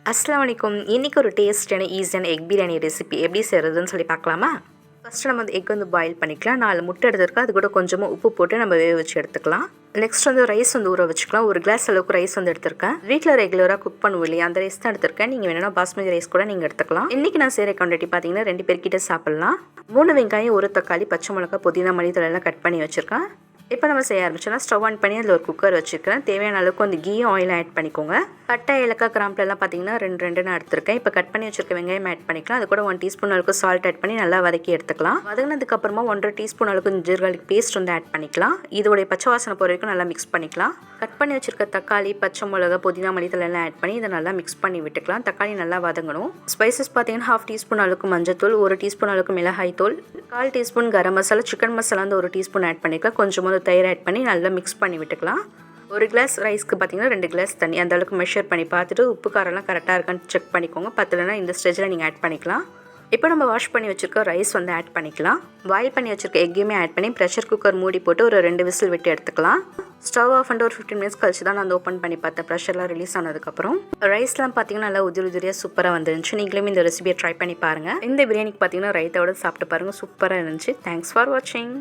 அஸ்ஸலாமு அலைக்கும். இன்றைக்கி ஒரு டேஸ்டான ஈஸியான எக் பிரியாணி ரெசிபி எப்படி செய்கிறதுன்னு சொல்லி பார்க்கலாமா? ஃபஸ்ட்டு நம்ம எக் பாயில் பண்ணிக்கலாம். 4 முட்டை எடுத்துருக்கோம். அது கூட கொஞ்சமாக உப்பு போட்டு நம்ம வேக வச்சு எடுத்துக்கலாம். நெக்ஸ்ட் ரைஸ் ஊற வச்சுக்கலாம். ஒரு கிளாஸ் அளவுக்கு ரைஸ் எடுத்திருக்கேன். வீட்டில் ரெகுலராக குக் பண்ணுவோம் இல்லையா, அந்த ரைஸ் தான் எடுத்திருக்கேன். நீங்கள் வேணும்னா பாஸ்மதி ரைஸ் கூட நீங்கள் எடுத்துக்கலாம். இன்றைக்கி நான் செய்கிற குவான்டிட்டி பார்த்தீங்கன்னா 2 பேர்கிட்ட சாப்பிட்லாம். 3 வெங்காயம், 1 தக்காளி, பச்சை மிளகா, புதினா, மல்லித்தழை எல்லாம் கட் பண்ணி வச்சுருக்கேன். இப்போ நம்ம செய்ய ஆரம்பிச்சோன்னா ஸ்டவ் ஆன் பண்ணி அதில் ஒரு குக்கர் வச்சுருக்கேன். தேவையான அளவுக்கு கீயும் ஆயில் ஆட் பண்ணிக்கோங்க. பட்டை, ஏலக்காய், கிராம்புலாம் பார்த்தீங்கன்னா 2 நான் எடுத்துருக்கேன். இப்போ கட் பண்ணி வச்சுருக்க வெங்காயம் ஆட் பண்ணிக்கலாம். அது கூட 1 டீஸ்பூன் அளவுக்கு சால்ட் ஆட் பண்ணி நல்லா வதக்கி எடுத்துக்கலாம். வதங்கினதுக்கப்புறமா 1.5 டீஸ்பூன் அளவுக்கு ஜிஞ்சர் கார்லிக் பேஸ்ட் ஆட் பண்ணிக்கலாம். இதோடைய பச்சை வாசனை போகிற வரைக்கும் நல்லா மிக்ஸ் பண்ணிக்கலாம். கட் பண்ணி வச்சுருக்க தக்காளி, பச்சை மிளகா, புதினா, மல்லித்தழை எல்லாம் ஆட் பண்ணி இதை நல்லா மிக்ஸ் பண்ணி விட்டுக்கலாம். தக்காளி நல்லா வதங்கணும். ஸ்பைசஸ் பார்த்தீங்கன்னா 1/2 டீஸ்பூன் அளவுக்கு மஞ்சத்தூள், 1 டீஸ்பூன் அளவுக்கு மிளகாய் தூள், 1/4 teaspoon garam masala, chicken masala 1 teaspoon add பண்ணிக்கலாம். கொஞ்சமாக தயிர் ஆட் பண்ணி நல்லா மிக்ஸ் பண்ணி விட்டுக்கலாம். ஒரு கிளாஸ் ரைஸ்க்கு பார்த்தீங்கன்னா 2 கிளாஸ் தண்ணி, அந்த அளவுக்கு மெஷர் பண்ணி பார்த்துட்டு உப்பு காரெல்லாம் கரெக்டாக இருக்கான்னு செக் பண்ணிக்கோங்க. பத்தலைன்னா இந்த ஸ்டேஜில் நீங்கள் ஆட் பண்ணிக்கலாம். இப்போ நம்ம வாஷ் பண்ணி வச்சுருக்க ரைஸ் ஆட் பண்ணிக்கலாம். பாயில் பண்ணி வச்சுருக்க எக்கையுமே ஆட் பண்ணி ப்ரெஷர் குக்கர் மூடி போட்டு ஒரு 2 விசில் விட்டு எடுத்துக்கலாம். ஸ்டவ் ஆஃப் பண்ணிட்டு ஒரு 15 மினிட்ஸ் கழிச்சு தான் நான் ஓப்பன் பண்ணி பார்த்தேன். ப்ரெஷர்லாம் ரிலீஸ் ஆனதுக்கப்புறம் ரைஸ்லாம் பார்த்தீங்கன்னா நல்லா உதிரியாக சூப்பராக வந்துருந்துச்சு. நீங்களுமே இந்த ரெசிபியை ட்ரை பண்ணி பாருங்கள். இந்த பிரியாணிக்கு பார்த்தீங்கன்னா ரைத்தாவோட சாப்பிட்டு பாருங்கள், சூப்பராக இருந்துச்சு. தேங்க்ஸ் ஃபார் வாட்சிங்.